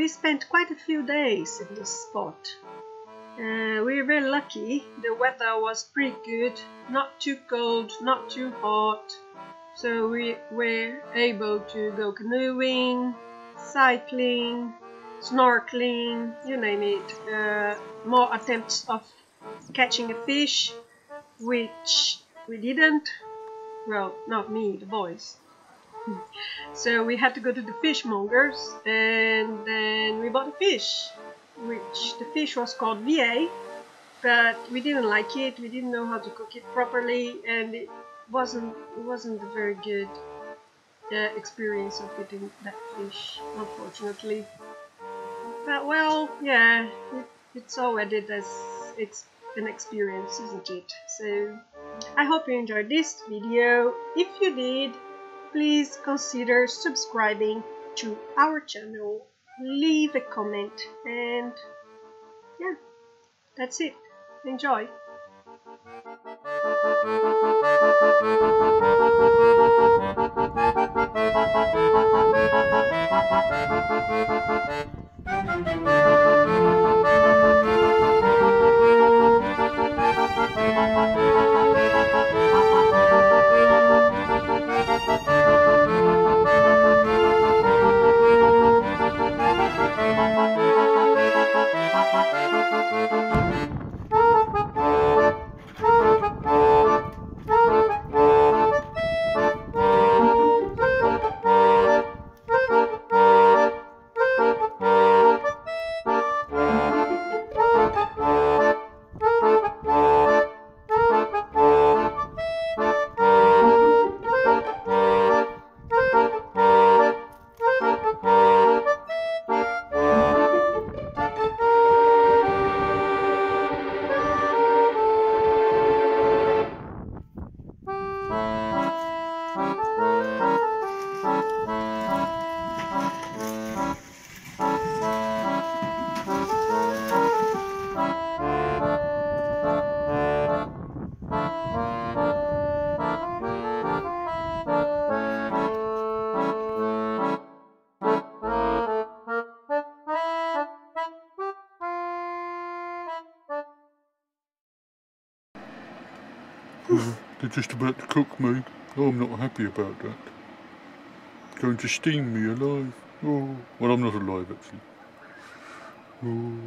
we spent quite a few days in this spot. We were very lucky. The weather was pretty good, not too cold, not too hot, so we were able to go canoeing, cycling, snorkeling, you name it. More attempts of catching a fish, which we didn't. Well, not me, the boys. So we had to go to the fishmongers, and then we bought a fish, which the fish was called Vieille, but we didn't like it. We didn't know how to cook it properly, and it wasn't a very good experience of eating that fish, unfortunately. But well, yeah, it's all added as it's an experience, isn't it? So I hope you enjoyed this video. If you did, please consider subscribing to our channel, leave a comment, and yeah, that's it. Enjoy! They're just about to cook me. Oh, I'm not happy about that. Going to steam me alive. Oh, well, I'm not alive actually. Oh.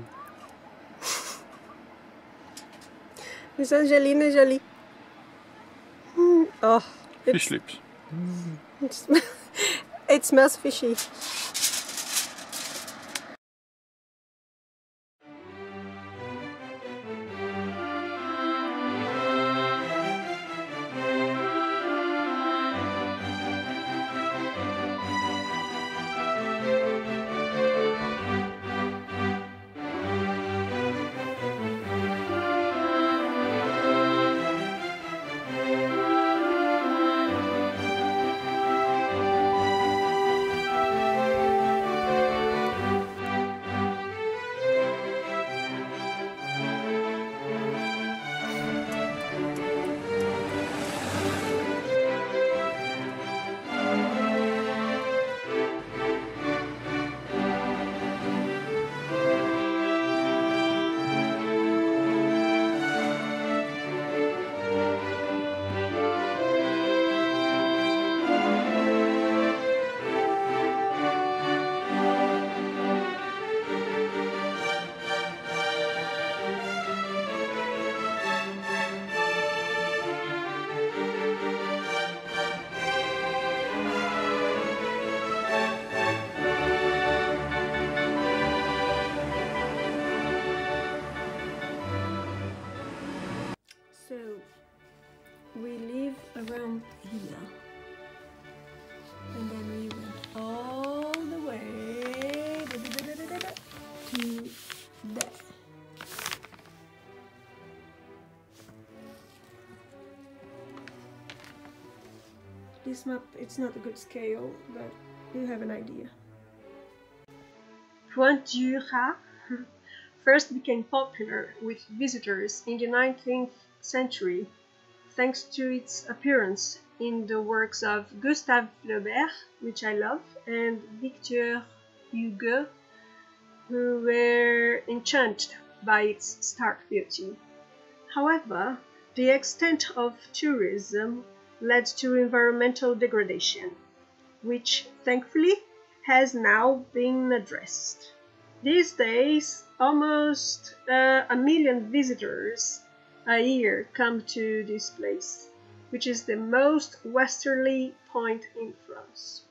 Miss Angelina Jolie. Oh, Fish lips. It smells fishy. So we live around here, and then we went all the way to there. This map, it's not a good scale, but you have an idea. Pointe du Raz first became popular with visitors in the 19th century, thanks to its appearance in the works of Gustave Flaubert, which I love, and Victor Hugo, who were enchanted by its stark beauty. However, the extent of tourism led to environmental degradation, which thankfully has now been addressed. These days, almost 1 million visitors a year come to this place, which is the most westerly point in France.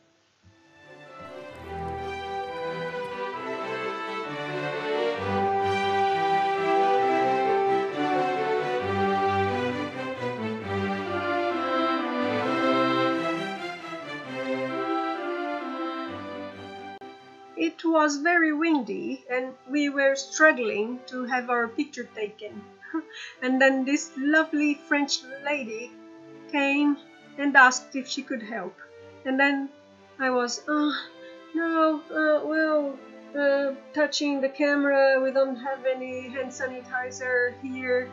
It was very windy and we were struggling to have our picture taken. And then this lovely French lady came and asked if she could help. And then I was, touching the camera, we don't have any hand sanitizer here.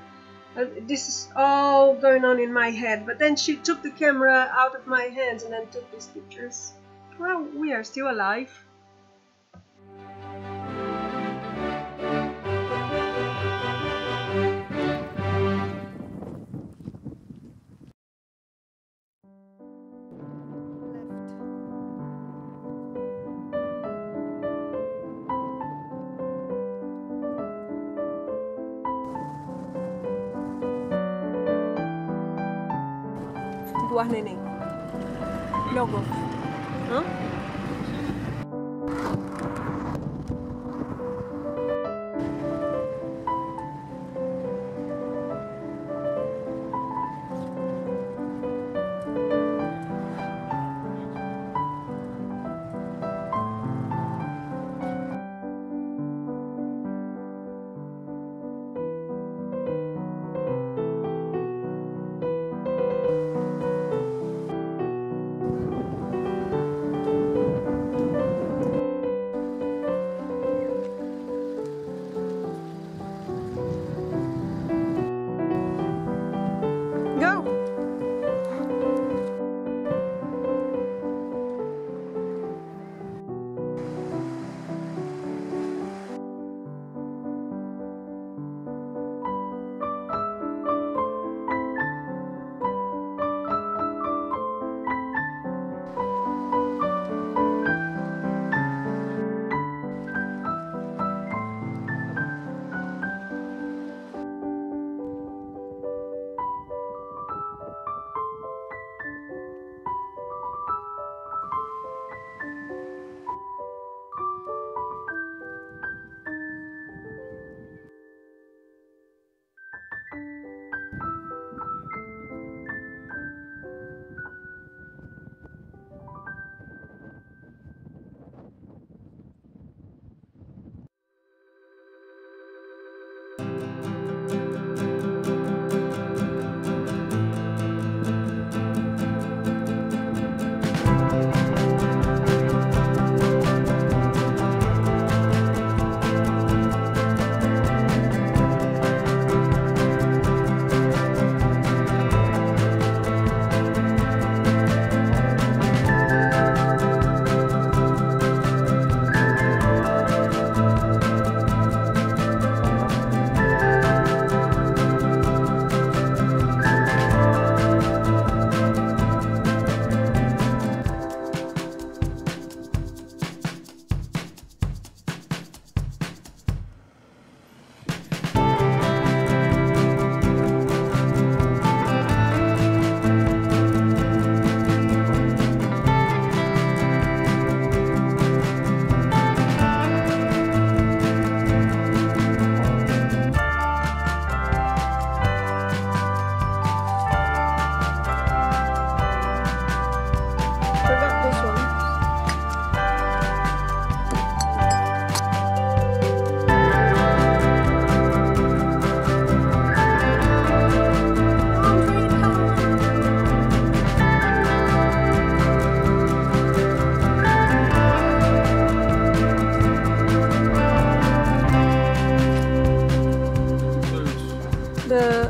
This is all going on in my head. But then she took the camera out of my hands and then took these pictures. Well, we are still alive. Buah neneng. Logo. Huh?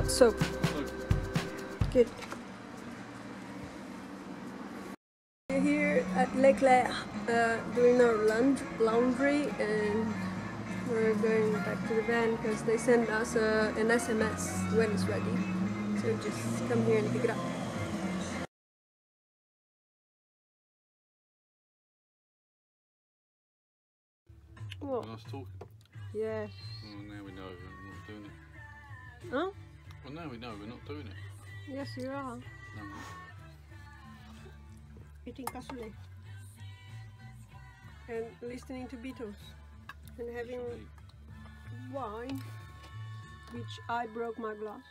Soap. Good. We're here at L'Hectare doing our laundry, and We're going back to the van because they send us an SMS when it's ready. So just come here and pick it up. What? Nice talking. Yes. Well, now we know we're not doing it. Huh? Well, now we know we're not doing it. Yes, you are. No. Eating cassoulet. And listening to Beatles. And having wine, which I broke my glass.